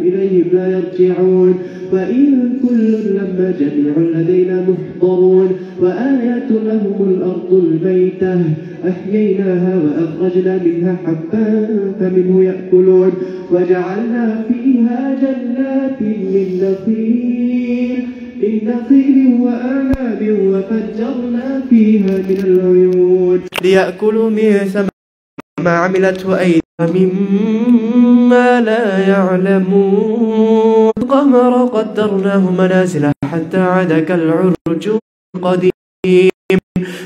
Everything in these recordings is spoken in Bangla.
إليهم لا يرجعون وإن كل لما جميع لدينا محضرون وآية لهم الأرض الميتة أحييناها وأخرجنا منها حبا فمنه يأكلون وجعلنا فيها جنات من نخيل وأعناب وفجرنا فيها من العيون ليأكلوا من ثمر ما عملته أيديهم مما لا يعلمون القمر قدرناه منازل حتى عاد كالعرجون القديم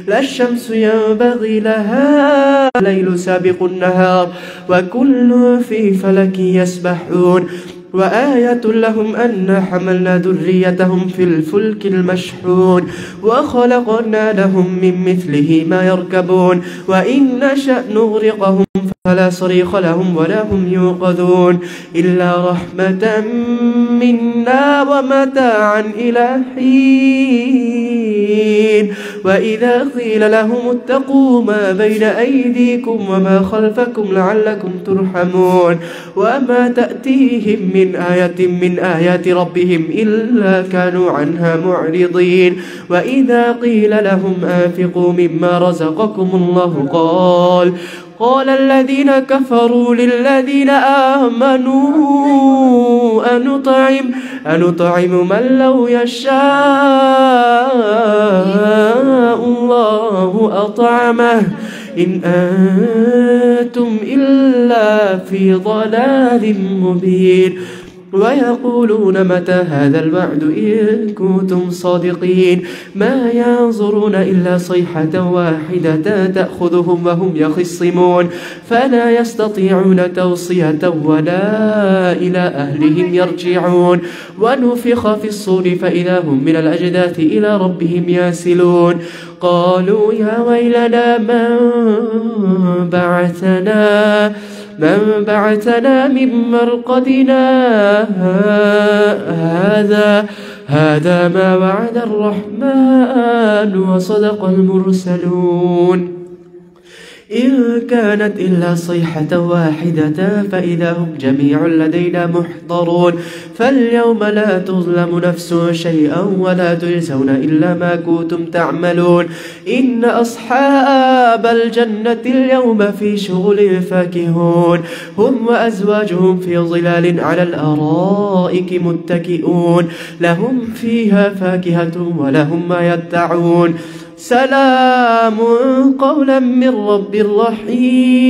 لا الشمس ينبغي لها الليل سابق النهار وكل في فلك يسبحون وآية لهم أن حملنا ذريتهم في الفلك المشحون وخلقنا لهم من مثله ما يركبون وإن نشأ نغرقهم فلا صريخ لهم ولا هم يوقظون إلا رحمة منا ومتاعا إلى حين وإذا قيل لهم اتقوا ما بين أيديكم وما خلفكم لعلكم ترحمون وما تأتيهم من آية من آيات ربهم إلا كانوا عنها معرضين وإذا قيل لهم أنفقوا مما رزقكم الله قال الذين كفروا للذين آمنوا أنطعم من لو يشاء الله أطعمه إن أنتم إلا في ضلال مبين ويقولون متى هذا الوعد إن كنتم صادقين ما ينظرون إلا صيحة واحدة تأخذهم وهم يخصمون فلا يستطيعون توصية ولا إلى أهلهم يرجعون ونفخ في الصور فإذا هم من الأجداث إلى ربهم ياسلون قالوا يا ويلنا من بعثنا من مرقدنا هذا ما وعد الرحمن وصدق المرسلون إن كانت إلا صيحة واحدة فإذا هم جميع لدينا محضرون فاليوم لا تظلم نفس شيئا ولا تجزون إلا ما كنتم تعملون إن أصحاب الجنة اليوم في شغل فاكهون هم وأزواجهم في ظلال على الأرائك متكئون لهم فيها فاكهة ولهم ما يدعون سلام قولا من رب رحيم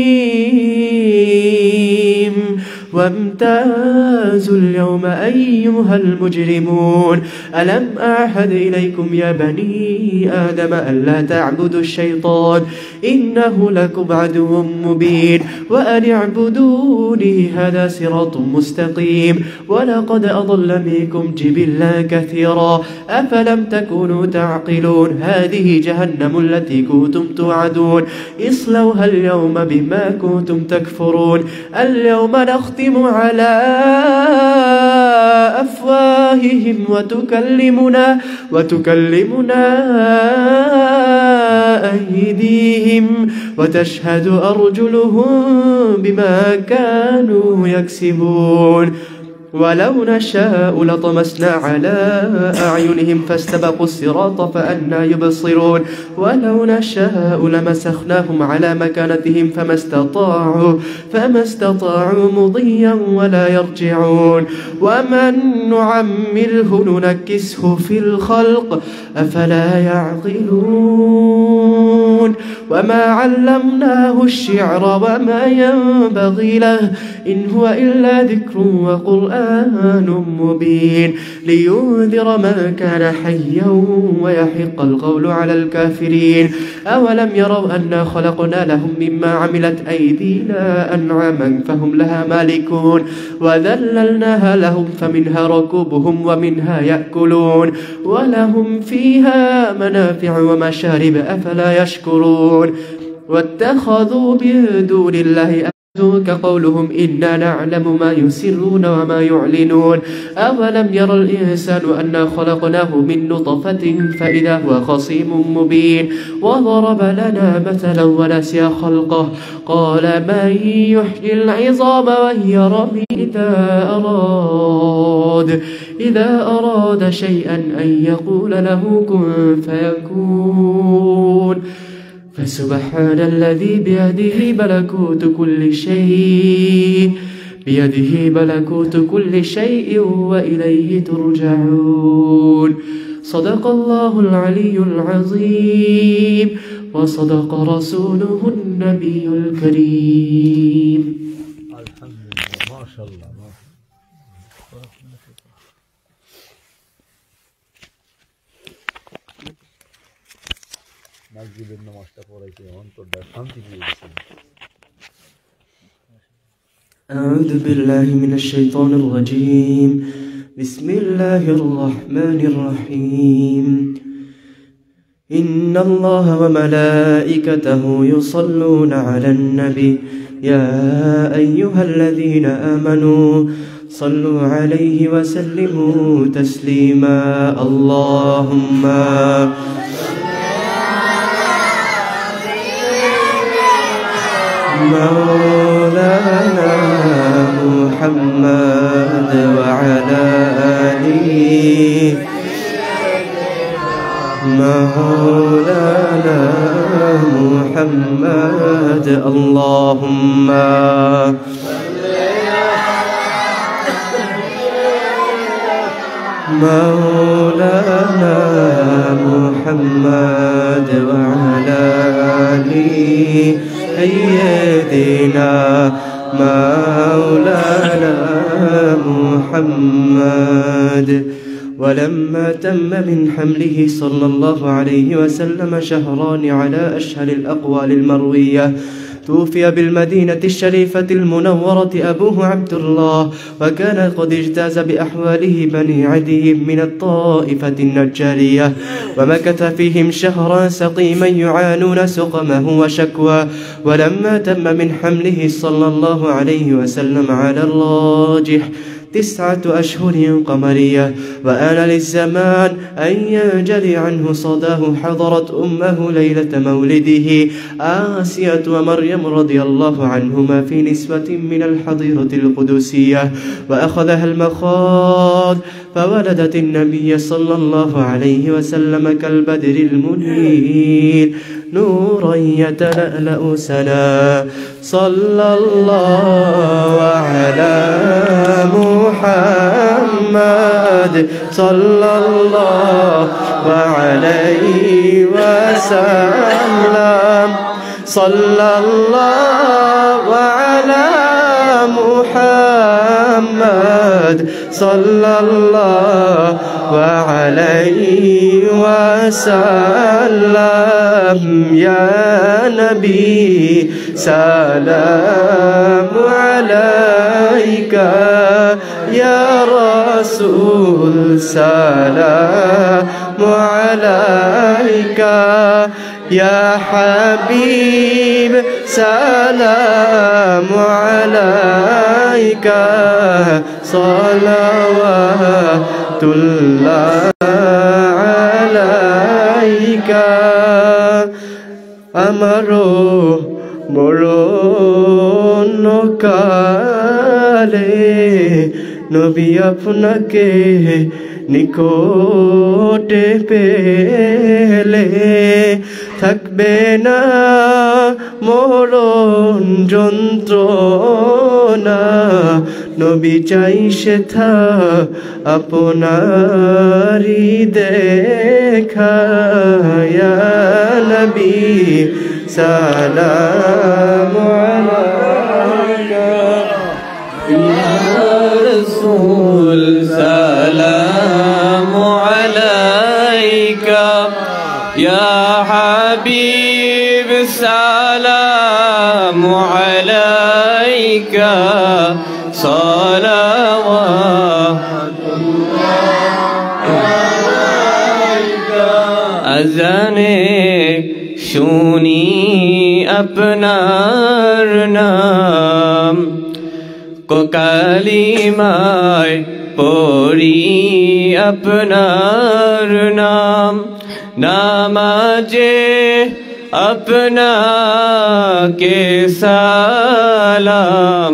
وامتازوا اليوم أيها المجرمون ألم أعهد إليكم يا بني آدم ألا تعبدوا الشيطان إنه لكم عدو مبين وأن اعبدوني هذا صراط مستقيم ولقد أضل منكم جبلا كثيرا أفلم تكونوا تعقلون هذه جهنم التي كنتم توعدون اصلوها اليوم بما كنتم تكفرون اليوم نختم على أفواههم وتكلمنا أيديهم وتشهد أرجلهم بما كانوا يكسبون ولو نشاء لطمسنا على أعينهم فاستبقوا الصراط فأنى يبصرون ولو نشاء لمسخناهم على مكانتهم فما استطاعوا مضيا ولا يرجعون ومن نعمره ننكسه في الخلق أفلا يعقلون وما علمناه الشعر وما ينبغي له إن هو إلا ذكر وقرآن مبين لينذر من كان حيا ويحق القول على الكافرين أولم يروا أنا خلقنا لهم مما عملت أيدينا أنعاما فهم لها مالكون وذللناها لهم فمنها ركوبهم ومنها يأكلون ولهم فيها منافع ومشارب أفلا يشكرون واتخذوا من دون الله كقولهم إنا نعلم ما يسرون وما يعلنون أولم ير الإنسان أنا خلقناه من نطفة فإذا هو خصيم مبين وضرب لنا مثلا ونسي خلقه قال من يحيي العظام وهي رميم إذا أراد الجود إذا أراد شيئا أن يقول له كن فيكون فسبحان الذي بيده ملكوت كل شيء وإليه ترجعون. صدق الله العلي العظيم وصدق رسوله النبي الكريم. الحمد لله ما شاء الله. মসজিদের নামাজটা পড়াইতে অন্তরটা শান্তি পেয়ে গেছে। أعوذ بالله من الشيطان الرجيم. بسم الله الرحمن الرحيم. إن الله وملائكته يصلون على النبي يا أيها الذين آمنوا صلوا عليه وسلموا تسليما. اللهم مولانا محمد وعلى آله مولانا محمد. اللهم مولانا محمد وعلى آله سيدنا مولانا محمد. ولما تم من حمله صلى الله عليه وسلم شهران على أشهر الأقوال المروية توفي بالمدينة الشريفة المنورة أبوه عبد الله، وكان قد اجتاز بأحواله بني عدي من الطائفة النجارية، ومكث فيهم شهرا سقيما يعانون سقمه وشكوى. ولما تم من حمله صلى الله عليه وسلم على الراجح 9 أشهر قمرية وآن للزمان أن ينجلي عنه صداه، حضرت أمه ليلة مولده آسية ومريم رضي الله عنهما في نسبة من الحظيرة القدسية، وأخذها المخاض فولدت النبي صلى الله عليه وسلم كالبدر المنير نورا يتلألأ سنا. صلى الله على محمد صلى الله عليه وسلم. صلى الله على محمد صلى الله عليه وسلم. يا نبي سلام عليك، يا رسول سلام عليك، يا حبيب سلام عليك، صلوات الله عليك. আমারো মরণ কালে নবী আপনাকে নিকটে পেলে থাকবে না মরণ যন্ত্রণা। নবী চাই সেথা আপনারি দেখা। ইয়া নবী সালাম আলাইকা, ইয়া রাসূল সালাম আলাইকা, ইয়া হাবিব সালাম আলাইকা, আজানে শুনি আপনার নাম, কালিমায় পড়ি আপনার নাম, নামাজে আপনাকে সালাম,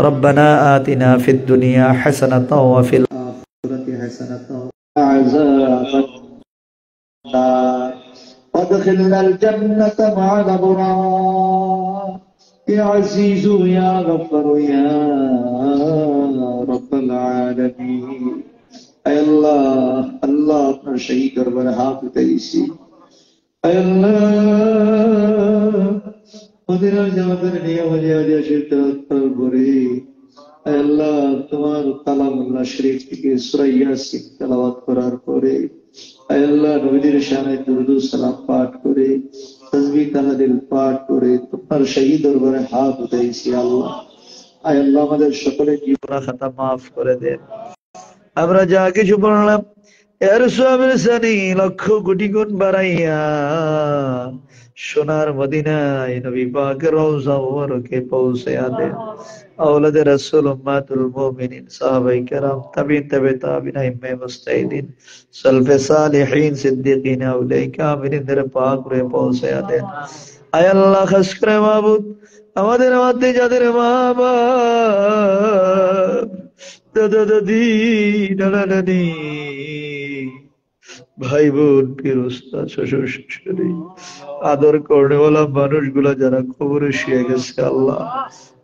ربنا آتنا في الدنيا حسنة وفي الآخرة حسنة عذاب النار وادخلنا الجنة مع الأبرار يا عزيز يا غفر يا رب العالمين اے اللہ اپنا شہی دربار ہاتھ تیسی اے اللہ مدینہ جمادر نیا وجہ وجہ شرطرات پر بری اے اللہ تمہار کلام اللہ شریف کے سورہ یاسین تلاوت قرار کرے اے اللہ نبیদের শানে দুরূদ ও সালাম পাঠ করে তাসবিহ তাহলিল পাঠ করে তোমার শহীদ দরবারে হাত উঠাইছি আল্লাহ আয় আল্লাহ আমাদের সকলের জীবন খাতা maaf করে দেন আমরা যা কিছু পড়লাম এর সওয়াবের সানি লক্ষ কোটি গুণ বাড়াইয়া সোনার মদিনায় নবী পাকের রওজা মুবারকে পৌঁছায়া দেন আওলাদে রাসূল উম্মাতুল মুমিনিন সাহাবায়ে কেরাম তাবিঈন তাবে তাবিঈন আইম্মায়ে মুজতাহিদিন সালফে সালিহিন সিদ্দিকিন আউলিয়া কামিলদের পাক রে পৌঁছায়া দেন আয় আল্লাহ খাস করে মাবুদ আমাদের মধ্যে যাদের মা বাপ দাদা দাদি নানা নানি ভাই বোন পীর উস্তাদ শ্বশুর শাশুড়ি আদর করেওয়ালা মানুষগুলা যারা কবরে শুয়ে গেছে আল্লাহ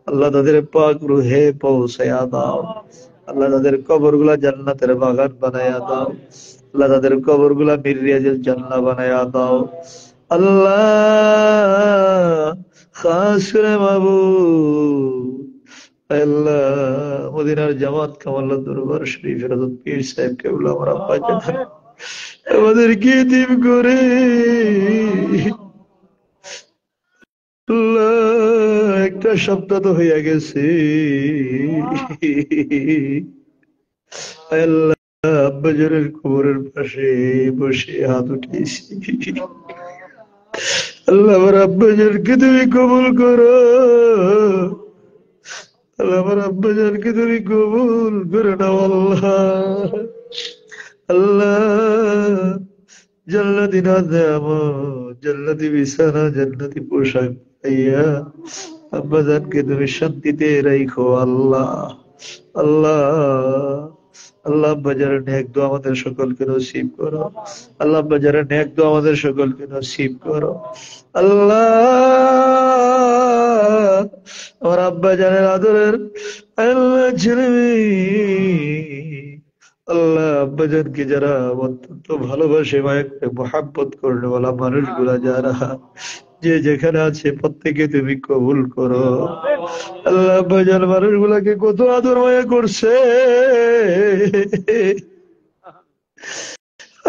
আল্লাহ তাদের পাক রুহে পৌঁছায়া দাও আল্লাহ তাদের কবরগুলা জান্নাতের বাগান বানায়া দাও আল্লাহ তাদের কবরগুলা মিররিয়াজের জান্নাত বানায়া দাও আল্লাহ খাস করে মাবুদ আল্লাহ মদিনার জামাত কামাল্লাহ দরবার শরীফের হযরত পীর সাহেব কেবলা আমার আব্বা জান আমাদেরকে দিম করে আল্লাহ একটা সপ্তাহ তো হয়ে গেছে আল্লাহ আব্বা জানের কবরের পাশে বসে হাত উঠিয়েছি আল্লাহ আমার আব্বা জানকে তুমি কবুল করো আল্লাহ আমার আব্বা জানকে তুমি কবুল করে নাও আল্লাহ আল্লাহ জান্নাতি নাযামত জান্নাতি বিছানা জান্নাতি পোশাক পাইয়া আব্বা জানকে তুমি শান্তিতে রাখো আল্লাহ আল্লাহ আল্লাহ আব্বা যারা নেক দোয়া আমাদের সকলকে নসিব করো আল্লাহ আব্বা যারা নেক দোয়া আমাদের সকলকে নসিব করো আল্লাহ আমার আব্বা জানের আদরের আল্লাহ ছেলে আল্লাহ আব্বা জানকে যারা অত্যন্ত ভালোবাসে মায়া করে মোহাব্বত করলে বলা মানুষগুলা যারা যে যেখানে আছে প্রত্যেকে তুমি কবুল করো আল্লাহ আব্বা জান মানুষগুলাকে কত আদর মায়া করছে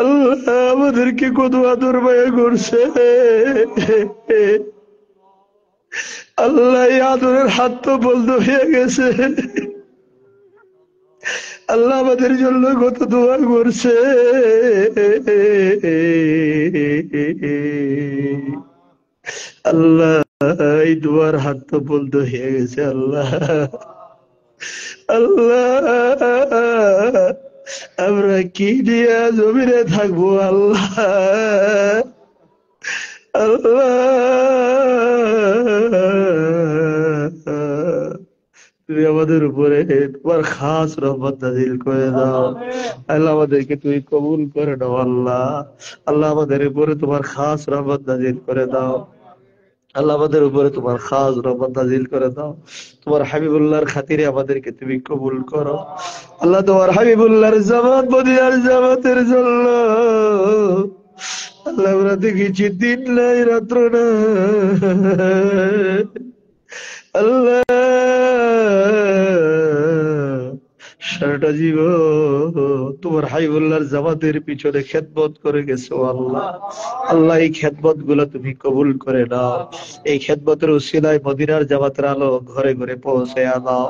আল্লাহ আমাদেরকে কত আদর মায়া করছে আল্লাহ এই আদরের হাত তো বন্ধ হয়ে গেছে আল্লাহ আমাদের জন্য কত দোয়া করছে আল্লাহ এই দোয়ার হাত তো বন্ধ হয়ে গেছে আল্লাহ আল্লাহ আমরা কি দিয়ে জমিনে থাকবো আল্লাহ আল্লাহ তুমি আমাদের উপরে তোমার খাস রহমত নাযিল করে দাও আল্লাহ আমাদেরকে তুমি কবুল করে নাও আল্লাহ আল্লাহ আমাদের উপরে তোমার খাস রহমত নাযিল করে দাও আল্লাহ আমাদের উপরে তোমার খাস রহমত নাযিল করে দাও তোমার হাবিবুল্লাহর খাতিরে আমাদেরকে তুমি কবুল করো আল্লাহ তোমার হাবিবুল্লাহর জামাত মদিনার জামাতের জন্য আল্লাহ আমরা দেখেছি দিন নাই রাত্র না আল্লাহ সারাটা জীবন তোমার হাবিবুল্লাহর জামাতের পিছনে খেদমত করে গেছো আল্লাহ আল্লাহ এই খেদমত গুলা তুমি কবুল করে নাও এই খেদমতের উসিলায় মদিনার জামাতের আলো ঘরে ঘরে পৌঁছায়া দাও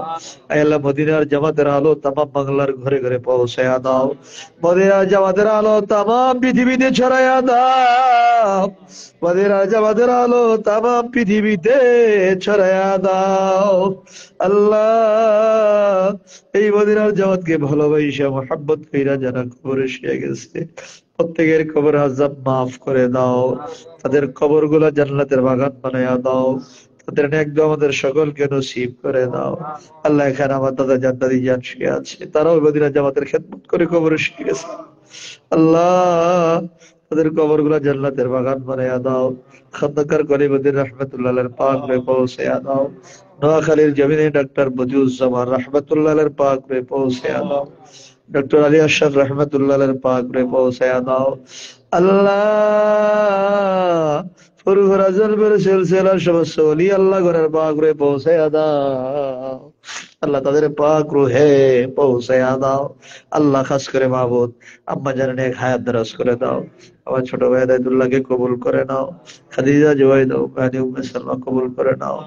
আল্লাহ মদিনার জামাতের আলো তামাম বাংলার ঘরে ঘরে পৌঁছায়া দাও মদিনার জামাতের আলো তামাম পৃথিবীতে ছড়ায়া দাও মদিনার জামাতের আলো তামাম পৃথিবীতে ছড়ায়া দাও আল্লাহ এই মদিনার জামাতকে ভালোবাসা মোহাব্বত কইরা যারা কবরে শুয়ে গেছে প্রত্যেকের কবর আযাব মাফ করে দাও তাদের কবরগুলো জান্নাতের বাগান বানায়া দাও ওদের একদম আমাদের সকলকে নসিব করে দাও। আল্লাহ এখানে আমার দাদা জান্নাতি জান শুয়ে আছে, তারাও মদিনা জামাতের খেদমত করে কবরে শুয়ে গেছে। আল্লাহ তাদের কবর গুলা জান্নাতের বাগান বানাইয়া দাও। খন্দকার কলিমুদ্দিন রহমতুল্লাহ পাক রে পৌঁছাইয়া দাও। নোয়াখালীর জমিনে ডাক্তার বদিউজ্জামান রহমতুল্লাহ পাক রে পৌঁছাইয়া দাও। ডক্টর আলী আশরাফ রহমতুল্লাহ পাক রে পৌঁছাইয়া দাও। আল্লাহ ফুরফুরা জলবের সিলসিলার সমস্ত ওলি আল্লাহ ঘরের পাক রে পৌঁছাইয়া দাও। আল্লাহ তাদের পাক রুহে পৌঁছাইয়া দাও। আল্লাহ খাস করে মাহবুদ আম্মা জানেন এক হায়াত দারাজ করে দাও। আমার ছোট ভাই দায়দুল্লাহকে কবুল করে নাও। খাদিজা জুবাইদা উম্মানি উম্মে সালমা কবুল করে নাও।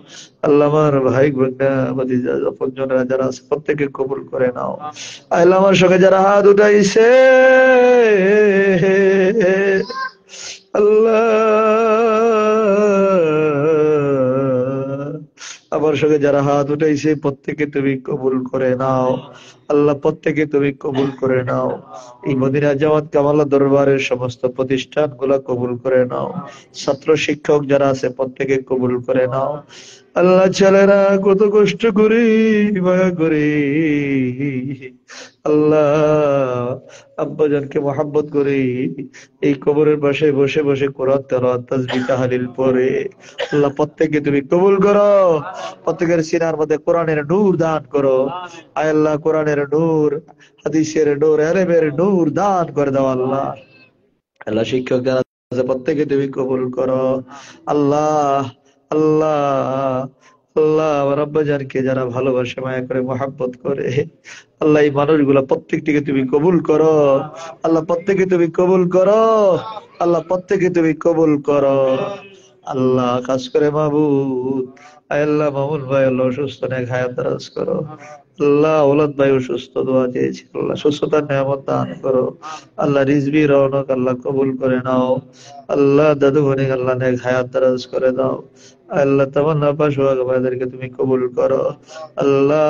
আল্লাহ আমার ভাই বোনেরা ভাতিজা আপনজনেরা যারা আছে প্রত্যেককে কবুল করে নাও। আল্লাহ আমার সঙ্গে যারা হাত উঠাইছে আল্লাহ আমার সঙ্গে যারা হাত উঠাইছে প্রত্যেকে তুমি কবুল করে নাও। আল্লাহ প্রত্যেকে তুমি কবুল করে নাও। এই মদিনা জামাত কামালা দরবারের সমস্ত প্রতিষ্ঠান গুলা কবুল করে নাও। ছাত্র শিক্ষক যারা আছে প্রত্যেকে কবুল করে নাও। আল্লাহ ছেলেরা কত কষ্ট করি মায়া করি আল্লাহ আব্বাজানকে মহাব্বত করি এই কবরের পাশে বসে বসে কোরআন তেলাওয়াত তাসবিহ তাহলিল পড়ে আল্লাহ প্রত্যেককে তুমি কবুল করো। প্রত্যেকের সিনার মধ্যে কোরআনের নূর দান করো। আয় আল্লাহ কোরআনের নূর, হাদিসের নূর, ইলমের নূর দান করে দাও আল্লাহ। আল্লাহ শিক্ষক যারা আছে প্রত্যেকে তুমি কবুল করো আল্লাহ। আল্লাহ আল্লাহ আমার আব্বাজানকে যারা ভালোবাসে মায়া করে মহাব্বত করে আল্লাহ এই মানুষগুলা প্রত্যেকটিকে তুমি কবুল করো আল্লাহ। প্রত্যেকে তুমি কবুল করো আল্লাহ। প্রত্যেকে তুমি কবুল করো আল্লাহ। খাস করে মাহবুব আল্লাহ মামুন ভাই আল্লাহ অসুস্থ নেক হায়াত দারাজ করো আল্লাহ। ওলাদ ভাই অসুস্থ দোয়া চেয়েছি আল্লাহ সুস্থতার নিয়ামত দান করো আল্লাহ। রিজভি রৌনক আল্লাহ কবুল করে নাও আল্লাহ। দাদু বনিক আল্লাহ নেক হায়াত দারাজ করে দাও আল্লাহ। তামান্না পাশ ভাইদেরকে তুমি কবুল করো আল্লাহ।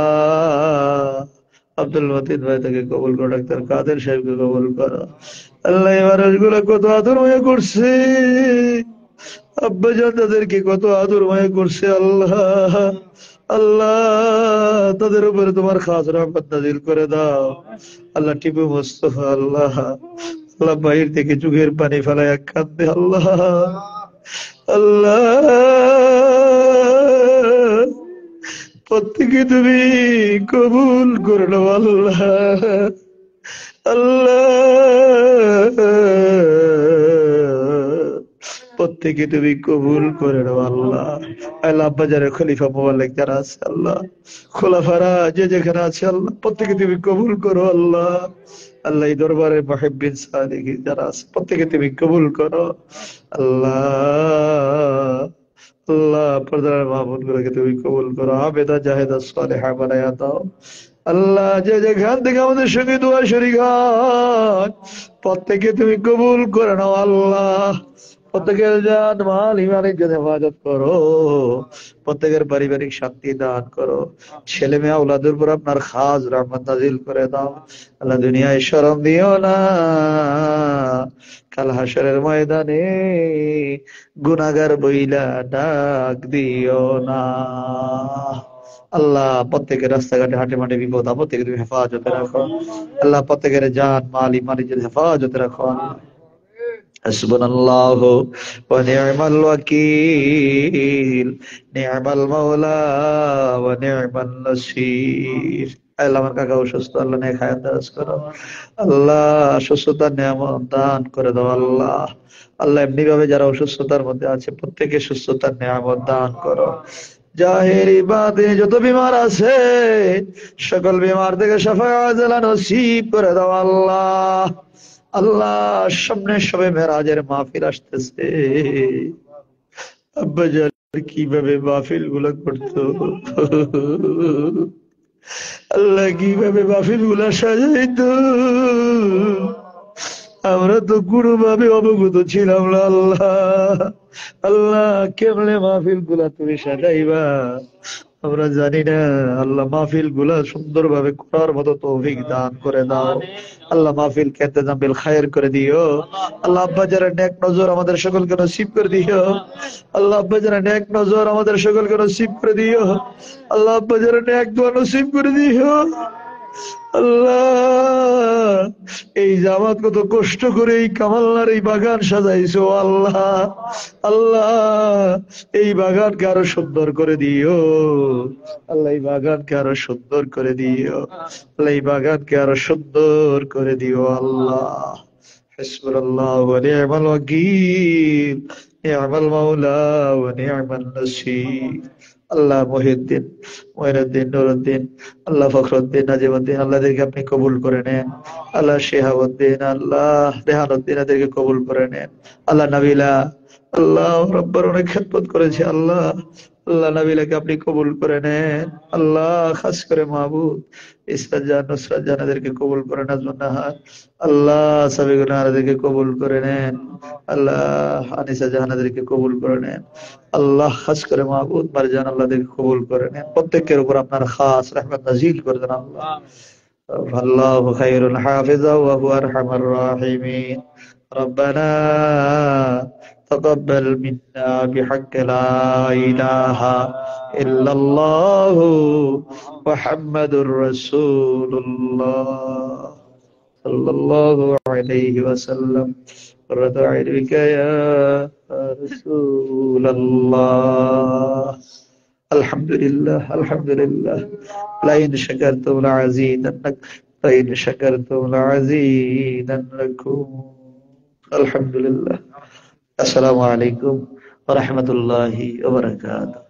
আব্দুল মতিন ভাই তাকে কবুল করো। ডাক্তার কাদের সাহেবকে কবুল করো আল্লাহ। এই মানুষগুলো কত আদর মায়া করছে আব্বাজান তাদেরকে কত আদর মায়া করছে আল্লাহ। আল্লাহ তাদের উপরে তোমার খাস রহমত নাজিল করে দাও আল্লাহ। টিপু মুস্তফা আল্লাহ আল্লাহ বাহির থেকে চোখের পানি ফেলায় কাঁদে আল্লাহ। আল্লাহ প্রত্যেকে তুমি কবুল করে নাও আল্লাহ। আল্লাহ প্রত্যেকে তুমি কবুল করে নাও আল্লাহ। আল্লাহ আব্বাজানের খলিফা মোবাল্লেক যারা আছে আল্লাহ, খোলাফারা যে যেখানে আছে আল্লাহ প্রত্যেকে তুমি কবুল করো আল্লাহ। আল্লাহ এই দরবারে মুহিব্বিন সালিহিন যারা আছে প্রত্যেকে তুমি কবুল করো আল্লাহ। আল্লাহ পর্দার মাহমুদ গুলোকে তুমি কবুল করো। আবেদা জাহেদা সালেহা বানায়া দাও আল্লাহ। যে যেখান থেকে আমাদের সঙ্গে দোয়া শরীক হয় প্রত্যেকে তুমি কবুল করে নাও আল্লাহ। প্রত্যেকের জান মাল ইমানের জন্য হেফাজত করো। প্রত্যেকের পারিবারিক শান্তি দান করো। ছেলে মেয়ে আওলাদের উপর আপনার খাস রহমত নাজিল করে দাও আল্লাহ। দুনিয়ায় শরম দিও না, কাল হাসরের ময়দানে গুনাহগার বইলা ডাক দিও না আল্লাহ। প্রত্যেকের রাস্তাঘাটে হাটে মাঠে বিপদ আপদ থেকে তুমি হেফাজতে রাখো আল্লাহ। প্রত্যেকের জান মাল ইমানের জন্য হেফাজতে রাখো আল্লাহ। হাসবুনাল্লাহু ওয়া নি'মাল ওয়াকিল, নি'মাল মাওলা ওয়া নি'মান নাসির। আল্লাহ আমার কাকা অসুস্থ আল্লাহ নেক হায়াত দারাজ করো আল্লাহ। সুস্থতার নিয়ামত দান করে দাও আল্লাহ। আল্লাহ এমনি ভাবে যারা অসুস্থতার মধ্যে আছে প্রত্যেকে সুস্থতার নিয়ামত দান করো। জাহেরি বাতিনি যত বিমার আছে সকল বিমার থেকে শাফাআত নসিব করে দাও আল্লাহ। আল্লাহ সামনে সবে মেরাজের মাহফিল আসতেছে আব্বাজান কিভাবে মাহফিল গুলো করতো আল্লাহ, কিভাবে মাহফিল গুলা সাজাইতো আমরা তো কোনোভাবে অবগত ছিলাম না আল্লাহ। আল্লাহ কেমনে মাহফিল গুলা তুমি সাজাইবা আমরা জানি না। আল্লাহ মাহফিল গুলা সুন্দর ভাবে করার মতো তৌফিক দান করে দাও। আল্লাহ মাহফিল খেতে জামিল খায়ের করে দিও। আল্লাহ আব্বা যারা নেক নজর আমাদের সকলকে নসিব করে দিও। আল্লাহ আব্বা যারা নেক নজর আমাদের সকলকে নসিব করে দিও। আল্লাহ আব্বা যারা নেক দোয়া নসিব করে দিও। আল্লাহ এই জামাত কত কষ্ট করে এই কামালনার এই বাগান সাজাইছো আল্লাহ। আল্লাহ এই বাগানকে আরো সুন্দর করে দিও। আল্লাহ এই বাগানকে আরো সুন্দর করে দিও। আল্লাহ এই বাগানকে আরো সুন্দর করে দিও আল্লাহ। হাসবুনাল্লাহ ওয়া নি'মাল ওয়াকিল, নি'মাল মাওলা ওয়া নি'মান নাসির। আল্লাহ মহিউদ্দিন, মঈনুদ্দিন, নুরুদ্দিন, আল্লাহ ফখরুদ্দিন, নাজিমুদ্দিন, আল্লাহদেরকে আপনি কবুল করে নেন। আল্লাহ শিহাবুদ্দিন, আল্লাহ রেহানুদ্দিন, এদেরকে কবুল করে নেন। আল্লাহ নাবিলা, আল্লাহ রব্বার অনেক খেদমত করেছে আল্লাহ। আল্লাহ নাবিলাকে আপনি কবুল করে নেন আল্লাহ। খাস করে মাহবুব ইসরাত জান, নুসরাত জান, এদেরকে কবুল করে নেন। নাহার আল্লাহ সাবিগুনা এদেরকে কবুল করে নেন আল্লাহ। আনিসা জাহান এদেরকে কবুল করে নেন আল্লাহ। খাস করে মাহবুব মারজান, আল্লাহদেরকে কবুল করে নেন। প্রত্যেকের উপর আপনার খাস রহমত নাজিল করে দেন আল্লাহ। আল্লাহু খায়রুল হাফিজা ওয়া হুয়া আরহামার রাহিমিন। ربنا تقبل منا بحق لا إله إلا الله محمد رسول الله صلى الله عليه وسلم. رضى عنك يا رسول الله. الحمد لله، الحمد لله. لئن شكرتم لأزيدنكم، لئن شكرتم لأزيدنكم. الحمد لله. السلام عليكم ورحمة الله وبركاته.